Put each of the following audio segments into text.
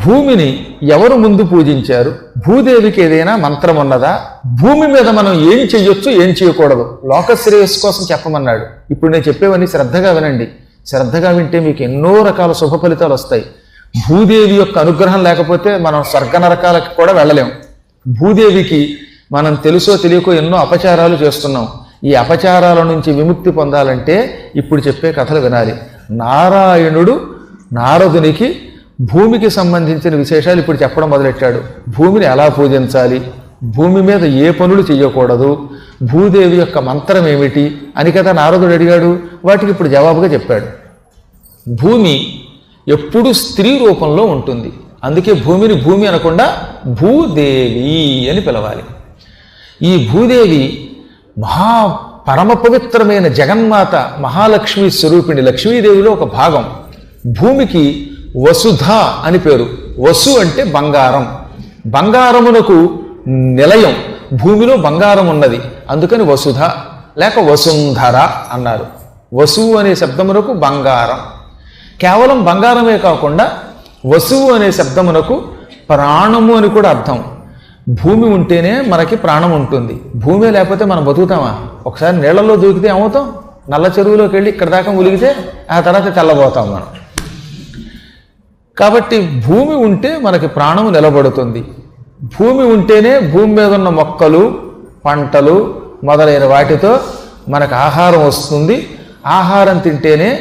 భూమిని ఎవరు ముందు పూజించారు? భూదేవికి ఏదైనా మంత్రం ఉన్నదా? భూమి మీద మనం ఏం చెయ్యొచ్చు, ఏం చేయకూడదు, లోక శ్రేయస్సు కోసం చెప్పమన్నాడు. ఇప్పుడు నేను చెప్పేవన్నీ శ్రద్ధగా వినండి. శ్రద్ధగా వింటే మీకు ఎన్నో రకాల శుభ ఫలితాలు వస్తాయి. భూదేవి యొక్క అనుగ్రహం లేకపోతే మనం స్వర్గ నరకాలకు కూడా వెళ్ళలేం. భూదేవికి మనం తెలుసో తెలియకో ఎన్నో అపచారాలు చేస్తున్నాం. ఈ అపచారాల నుంచి విముక్తి పొందాలంటే ఇప్పుడు చెప్పే కథలు వినాలి. నారాయణుడు నారదునికి భూమికి సంబంధించిన విశేషాలు ఇప్పుడు చెప్పడం మొదలెట్టాడు. భూమిని ఎలా పూజించాలి, భూమి మీద ఏ పనులు చేయకూడదు, భూదేవి యొక్క మంత్రం ఏమిటి అని కదా నారదుడు అడిగాడు. వాటికి ఇప్పుడు జవాబుగా చెప్పాడు. భూమి ఎప్పుడూ స్త్రీ రూపంలో ఉంటుంది. అందుకే భూమిని భూమి అనకుండా భూదేవి అని పిలవాలి. ఈ భూదేవి పరమ పవిత్రమైన జగన్మాత, మహాలక్ష్మి స్వరూపిణి, లక్ష్మీదేవిలో ఒక భాగం. భూమికి వసుధ అని పేరు. వసు అంటే బంగారం, బంగారమునకు నిలయం. భూమిలో బంగారం ఉన్నది, అందుకని వసుధ లేక వసుంధర అన్నారు. వసువు అనే శబ్దమునకు బంగారం. కేవలం బంగారమే కాకుండా వసువు అనే శబ్దమునకు ప్రాణము అని కూడా అర్థం. భూమి ఉంటేనే మనకి ప్రాణం ఉంటుంది. భూమి లేకపోతే మనం బతుకుతామా? ఒకసారి నీళ్లలో దూకితే ఏమవుతాం? నల్ల చెరువులోకి వెళ్ళి ఇక్కడ దాకా ములిగితే ఆ తర్వాత తెల్లబోతాం మనం. కాబట్టి భూమి ఉంటే మనకి ప్రాణము నిలబడుతుంది. భూమి ఉంటేనే భూమి మీద ఉన్న మొక్కలు, పంటలు మొదలైన వాటితో మనకు ఆహారం వస్తుంది. ఆహారం తింటేనే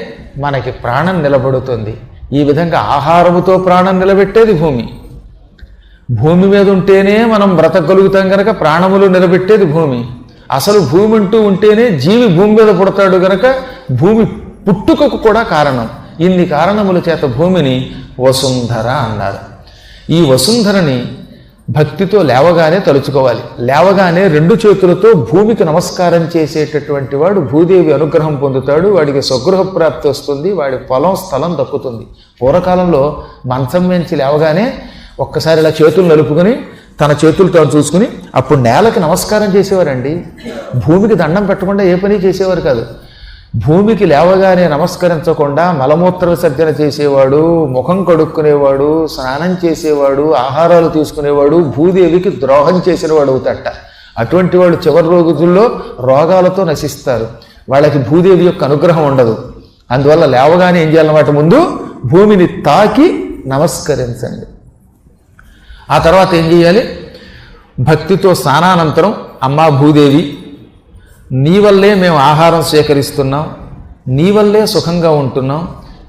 మనకి ప్రాణం నిలబడుతుంది. ఈ విధంగా ఆహారముతో ప్రాణం నిలబెట్టేది భూమి. భూమి మీద ఉంటేనే మనం బ్రతకగలుగుతాం కనుక ప్రాణములు నిలబెట్టేది భూమి. అసలు భూమి అంటూ ఉంటేనే జీవి భూమి మీద పుడతాడు కనుక భూమి పుట్టుకకు కూడా కారణం. ఇన్ని కారణముల చేత భూమిని వసుంధర అన్నారు. ఈ వసుంధరని భక్తితో లేవగానే తలుచుకోవాలి. లేవగానే రెండు చేతులతో భూమికి నమస్కారం చేసేటటువంటి వాడు భూదేవి అనుగ్రహం పొందుతాడు. వాడికి స్వగృహ ప్రాప్తి వస్తుంది, వాడి పొలం స్థలం దక్కుతుంది. పూర్వకాలంలో మంచం నుంచి లేవగానే ఒక్కసారి ఇలా చేతులు నలుపుకొని తన చేతులతో చూసుకుని అప్పుడు నేలకి నమస్కారం చేసేవారండి. భూమికి దండం పెట్టకుండా ఏ పని చేసేవారు కాదు. భూమికి లేవగానే నమస్కరించకుండా మలమూత్ర విసర్జన చేసేవాడు, ముఖం కడుక్కునేవాడు, స్నానం చేసేవాడు, ఆహారాలు తీసుకునేవాడు భూదేవికి ద్రోహం చేసిన వాడు అవుతాట. అటువంటి వాడు చివరి రోజుల్లో రోగాలతో నశిస్తారు. వాళ్ళకి భూదేవి యొక్క అనుగ్రహం ఉండదు. అందువల్ల లేవగానే ఏం చేయాలన్నమాట, ముందు భూమిని తాకి నమస్కరించండి. ఆ తర్వాత ఏం చేయాలి? భక్తితో స్నానానంతరం అమ్మా భూదేవి, నీ వల్లే మేము ఆహారం స్వీకరిస్తున్నాం, నీ వల్లే సుఖంగా ఉంటున్నాం,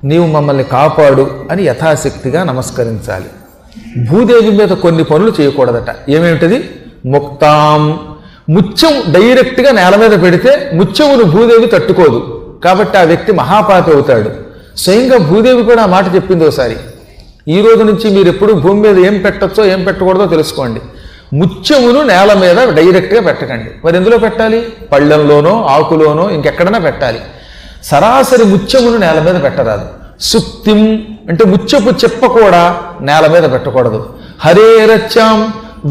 నీవు మమ్మల్ని కాపాడు అని యథాశక్తిగా నమస్కరించాలి. భూదేవి మీద కొన్ని పనులు చేయకూడదట. ఏమేమిటది? ముక్తాం, ముత్యం డైరెక్ట్గా నేల మీద పెడితే ముత్యమును భూదేవి తట్టుకోదు, కాబట్టి ఆ వ్యక్తి మహాపాపి అవుతాడు. స్వయంగా భూదేవి కూడా ఆ మాట చెప్పింది ఒకసారి. ఈ రోజు నుంచి మీరు ఎప్పుడు భూమి మీద ఏం పెట్టచ్చో ఏం పెట్టకూడదో తెలుసుకోండి. ముత్యమును నేల మీద డైరెక్ట్గా పెట్టకండి. మరి ఎందులో పెట్టాలి? పళ్ళెంలోనో ఆకులోనో ఇంకెక్కడైనా పెట్టాలి. సరాసరి ముత్యమును నేల మీద పెట్టరాదు. సుక్తిం అంటే ముత్యపు చెప్ప కూడా నేల మీద పెట్టకూడదు. హరేరచ్చాం,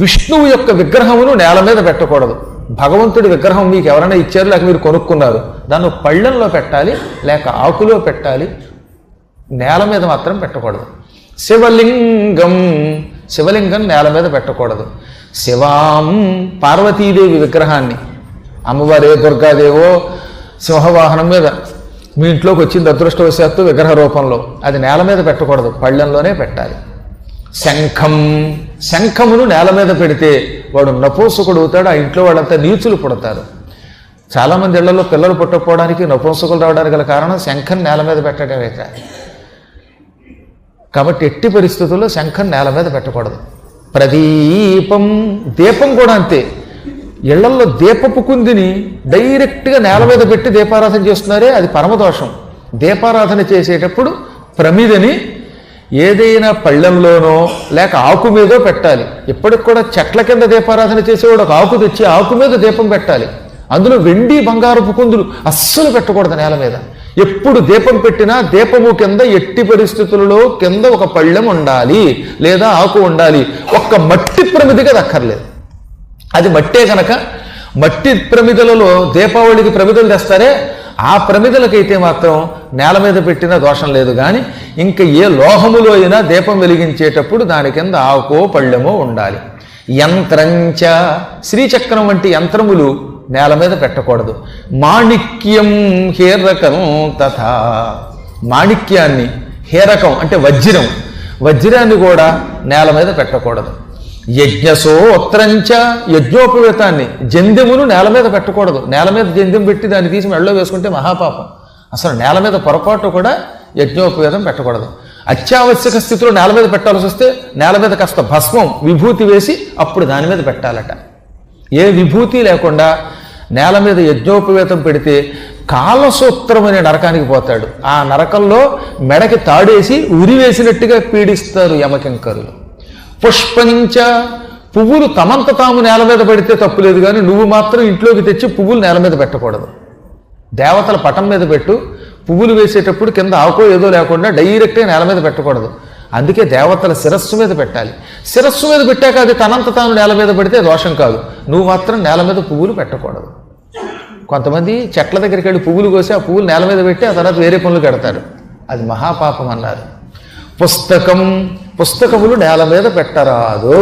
విష్ణువు యొక్క విగ్రహమును నేల మీద పెట్టకూడదు. భగవంతుడి విగ్రహం మీకు ఎవరైనా ఇచ్చారు లేక మీరు కొనుక్కున్నారు, దాన్ని పళ్ళెంలో పెట్టాలి లేక ఆకులో పెట్టాలి, నేల మీద మాత్రం పెట్టకూడదు. శివలింగం, శివలింగం నేల మీద పెట్టకూడదు. శివాం, పార్వతీదేవి విగ్రహాన్ని, అమ్మవారే దుర్గాదేవో సింహవాహనం మీద మీ ఇంట్లోకి వచ్చింది అదృష్టవశాత్తు విగ్రహ రూపంలో, అది నేల మీద పెట్టకూడదు, పళ్ళెంలోనే పెట్టాలి. శంఖం, శంఖమును నేల మీద పెడితే వాడు నపుంసకుడు అవుతాడు. ఆ ఇంట్లో వాళ్ళంతా నీచులు పుడతారు. చాలామంది ఇళ్లలో పిల్లలు పుట్టకపోవడానికి నపుంసకులు రావడానికి గల కారణం శంఖం నేల మీద పెట్టడమే. కాబట్టి ఎట్టి పరిస్థితుల్లో శంఖం నేల మీద పెట్టకూడదు. ప్రదీపం, దీపం కూడా అంతే. ఇళ్లల్లో దీపపు కుందిని డైరెక్ట్గా నేల మీద పెట్టి దీపారాధన చేస్తున్నారే, అది పరమదోషం. దీపారాధన చేసేటప్పుడు ప్రమిదని ఏదైనా పళ్ళెంలోనో లేక ఆకు మీదో పెట్టాలి. ఇప్పటికి కూడా చెట్ల కింద దీపారాధన చేసేవాడు ఒక ఆకు తెచ్చి ఆకు మీద దీపం పెట్టాలి. అందులో వెండి బంగారపు కుందులు అస్సలు పెట్టకూడదు నేల మీద. ఎప్పుడు దీపం పెట్టినా దీపము కింద ఎట్టి పరిస్థితులలో కింద ఒక పళ్ళెం ఉండాలి లేదా ఆకు ఉండాలి. ఒక్క మట్టి ప్రమిదిగా దక్కర్లేదు. అది మట్టే కనుక మట్టి ప్రమిదలలో దీపావళికి ప్రమిదలు తెస్తారే, ఆ ప్రమిదలకైతే మాత్రం నేల మీద పెట్టిన దోషం లేదు. కానీ ఇంకా ఏ లోహములో అయినా దీపం వెలిగించేటప్పుడు దాని కింద ఆకో పళ్ళెమో ఉండాలి. యంత్రంచ శ్రీచక్రం వంటి యంత్రములు నేల మీద పెట్టకూడదు. మాణిక్యం హేరకం తథా, మాణిక్యాన్ని, హేరకం అంటే వజ్రాన్ని కూడా నేల మీద పెట్టకూడదు. యజ్ఞసోత్రంచ, యజ్ఞోపవేతాన్ని, జంధ్యమును నేల మీద పెట్టకూడదు. నేల మీద జంధ్యం పెట్టి దాన్ని తీసి మెడలో వేసుకుంటే మహాపాపం. అసలు నేల మీద పొరపాటు కూడా యజ్ఞోపవేతం పెట్టకూడదు. అత్యావశ్యక స్థితిలో నేల మీద పెట్టాల్సి వస్తే నేల మీద కాస్త భస్మం, విభూతి వేసి అప్పుడు దాని మీద పెట్టాలట. ఏ విభూతి లేకుండా నేల మీద యజ్ఞోపవేతం పెడితే కాలసూత్రం అనే నరకానికి పోతాడు. ఆ నరకంలో మెడకి తాడేసి ఉరివేసినట్టుగా పీడిస్తారు యమకింకరులు. పుష్పంచ, పువ్వులు తమంత తాము నేల మీద పెడితే తప్పులేదు, కానీ నువ్వు మాత్రం ఇంట్లోకి తెచ్చి పువ్వులు నేల మీద పెట్టకూడదు. దేవతల పటం మీద పెట్టు, పువ్వులు వేసేటప్పుడు కింద ఆకో ఏదో లేకుండా డైరెక్ట్గా నేల మీద పెట్టకూడదు. అందుకే దేవతల శిరస్సు మీద పెట్టాలి. శిరస్సు మీద పెట్టాక అది తనంత తాను నేల మీద పెడితే దోషం కాదు. నువ్వు మాత్రం నేల మీద పువ్వులు పెట్టకూడదు. కొంతమంది చెట్ల దగ్గరికి వెళ్ళి పువ్వులు కోసి ఆ పువ్వులు నేల మీద పెట్టి ఆ తర్వాత వేరే పనులు కడతారు. అది మహాపాపం అన్నారు. పుస్తకములు నేల మీద పెట్టరాదు.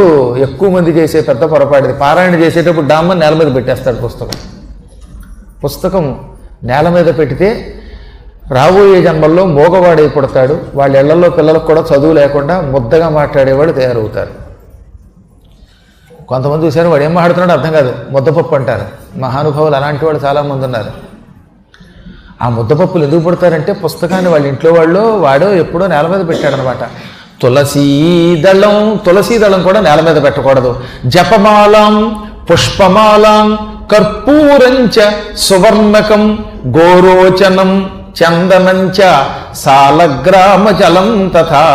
ఎక్కువ మంది చేసే పెద్ద పొరపాటిది. పారాయణ చేసేటప్పుడు డామ్మని నేల మీద పెట్టేస్తాడు పుస్తకం నేల మీద పెడితే రాబోయే జన్మల్లో మోగవాడై పుడతాడు. వాళ్ళ ఇళ్లలో పిల్లలకు కూడా చదువు లేకుండా ముద్దగా మాట్లాడేవాడు తయారవుతారు. కొంతమంది చూశారు, వాడు ఏం మాట్లాడుతున్నాడో అర్థం కాదు, ముద్దపప్పు అంటారు. మహానుభావులు అలాంటి వాళ్ళు చాలామంది ఉన్నారు. ఆ ముద్దపప్పులు ఎందుకు పుడతారంటే పుస్తకాన్ని వాళ్ళ ఇంట్లో వాడో ఎప్పుడో నేల మీద పెట్టాడనమాట. తులసీదళం కూడా నేల మీద పెట్టకూడదు. జపమాలం, పుష్పమాలం, కర్పూరంచ, సువర్ణకం, గోరోచనం, చందనంచ, సాలగ్రామ జలం తథా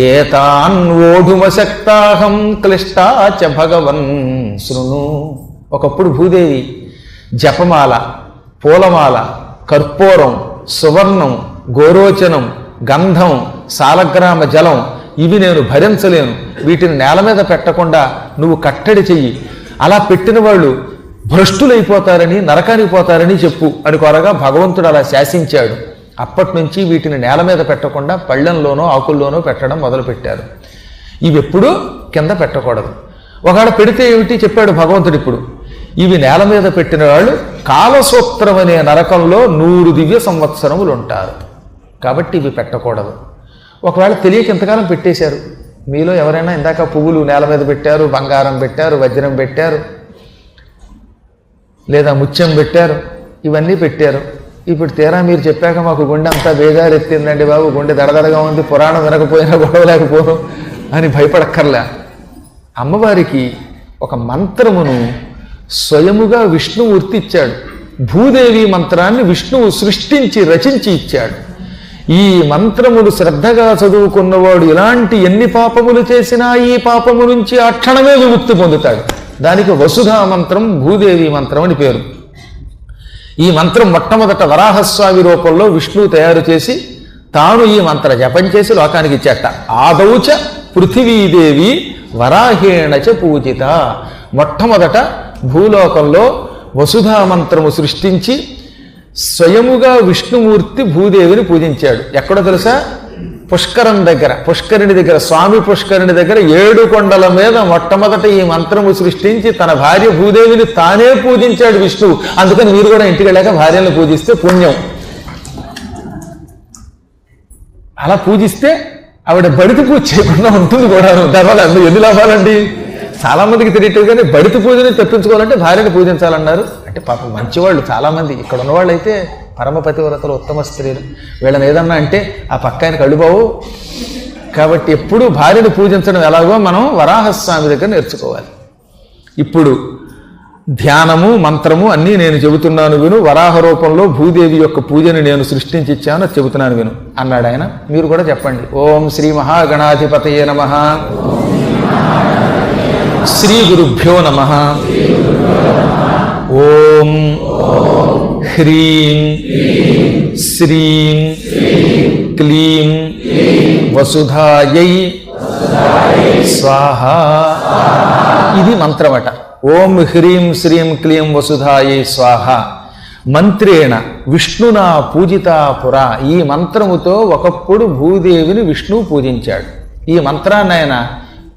ఏతాన్ ఓఢుమశక్తాహం క్లిష్టాచ భగవన్ శృణు. ఒకప్పుడు భూదేవి జపమాల, పూలమాల, కర్పూరం, సువర్ణం, గోరోచనం, గంధం, సాలగ్రామ జలం ఇవి నేను భరించలేను, వీటిని నేల మీద పెట్టకుండా నువ్వు కట్టడి చెయ్యి, అలా పెట్టిన వాళ్ళు భ్రష్టులైపోతారని, నరకానికి పోతారని చెప్పు అని కోరగా భగవంతుడు అలా శాసించాడు. అప్పటి నుంచి వీటిని నేల మీద పెట్టకుండా పళ్ళెంలోనో ఆకుల్లోనో పెట్టడం మొదలుపెట్టారు. ఇవి ఎప్పుడూ కింద పెట్టకూడదు. ఒకవేళ పెడితే ఏమిటి చెప్పాడు భగవంతుడు. ఇప్పుడు ఇవి నేల మీద పెట్టిన వాళ్ళు కాలసూత్రం అనే నరకంలో 100 దివ్య సంవత్సరములు ఉంటారు. కాబట్టి ఇవి పెట్టకూడదు. ఒకవేళ తెలియక ఇంతకాలం పెట్టేశారు. మీలో ఎవరైనా ఇందాక పువ్వులు నేల మీద పెట్టారు, బంగారం పెట్టారు, వజ్రం పెట్టారు, లేదా ముత్యం పెట్టారు, ఇవన్నీ పెట్టారు. ఇప్పుడు తీరా మీరు చెప్పాక మాకు గుండె అంతా బేజారెత్తిందండి బాబు, గుండె దడదడగా ఉంది, పురాణం వినకపోయినా గొడవ లేకపోను అని భయపడక్కర్లే. అమ్మవారికి ఒక మంత్రమును స్వయముగా విష్ణుమూర్తి ఇచ్చాడు. భూదేవి మంత్రాన్ని విష్ణువు సృష్టించి రచించి ఇచ్చాడు. ఈ మంత్రములు శ్రద్ధగా చదువుకున్నవాడు ఇలాంటి ఎన్ని పాపములు చేసినా ఈ పాపము నుంచి ఆ క్షణమే విముక్తి పొందుతాడు. దానికి వసుధా మంత్రం, భూదేవి మంత్రం అని పేరు. ఈ మంత్రం మొట్టమొదట వరాహస్వామి రూపంలో విష్ణువు తయారు చేసి తాను ఈ మంత్ర జపం చేసి లోకానికి ఇచ్చాట. ఆదౌచ పృథివీదేవి వరాహేణచ పూజిత. మొట్టమొదట భూలోకంలో వసుధా మంత్రము సృష్టించి స్వయముగా విష్ణుమూర్తి భూదేవిని పూజించాడు. ఎక్కడో తెలుసా? పుష్కరం దగ్గర, పుష్కరిణి దగ్గర, స్వామి పుష్కరిణి దగ్గర 7 కొండల మీద మొట్టమొదట ఈ మంత్రము సృష్టించి తన భార్య భూదేవిని తానే పూజించాడు విష్ణువు. అందుకని మీరు కూడా ఇంటికి వెళ్ళాక భార్యలను పూజిస్తే పుణ్యం. అలా పూజిస్తే ఆవిడ బడితి పూజ చేయకుండా ఉంటుంది కూడా. దానివల్ల ఎన్ని లాభాలండి? చాలా మందికి తెలియట్లేదు. కానీ బడితి పూజని తప్పించుకోవాలంటే భార్యను పూజించాలన్నారు. అంటే పాపం మంచివాళ్ళు చాలామంది ఇక్కడ ఉన్నవాళ్ళు అయితే పరమపతివ్రతలు, ఉత్తమ స్త్రీలు. వీళ్ళని ఏదన్నా అంటే ఆ పక్క ఆయన కళ్ళుబావు. కాబట్టి ఎప్పుడూ భార్యను పూజించడం ఎలాగో మనం వరాహస్వామి దగ్గర నేర్చుకోవాలి. ఇప్పుడు ధ్యానము, మంత్రము అన్నీ నేను చెబుతున్నాను విను. వరాహ రూపంలో భూదేవి యొక్క పూజని నేను సృష్టించి ఇచ్చాను, అది చెబుతున్నాను విను అన్నాడు ఆయన. మీరు కూడా చెప్పండి. ఓం శ్రీ మహాగణాధిపతయే నమః. శ్రీ గురుభ్యో నమః. ఓం హ్రీం శ్రీం క్లీం వసుధాయై స్వాహ. ఇది మంత్రమట. ఓం హ్రీం శ్రీం క్లీం వసుధాయై స్వాహ. మంత్రేణ విష్ణునా పూజితా పురా. ఈ మంత్రముతో ఒకప్పుడు భూదేవిని విష్ణువు పూజించాడు. ఈ మంత్రాన్ని ఆయన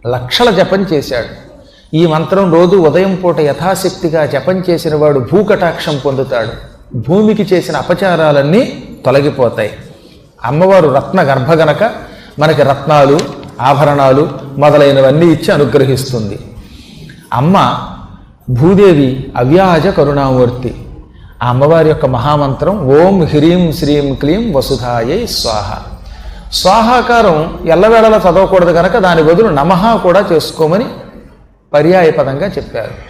లక్షల జపం చేశాడు. ఈ మంత్రం రోజు ఉదయం పూట యథాశక్తిగా జపం చేసిన వాడు భూకటాక్షం పొందుతాడు. భూమికి చేసిన అపచారాలన్నీ తొలగిపోతాయి. అమ్మవారు రత్న గర్భ గనక మనకి రత్నాలు, ఆభరణాలు మొదలైనవన్నీ ఇచ్చి అనుగ్రహిస్తుంది. అమ్మ భూదేవి అవ్యాజ కరుణామూర్తి. ఆ అమ్మవారి యొక్క మహామంత్రం ఓం హ్రీం శ్రీం క్లీం వసుధాయై స్వాహ. స్వాహాకారం ఎల్లవేళలా చదవకూడదు కనుక దాని బదులు నమః కూడా చేసుకోమని పర్యాయ పదంగా చెప్పారు.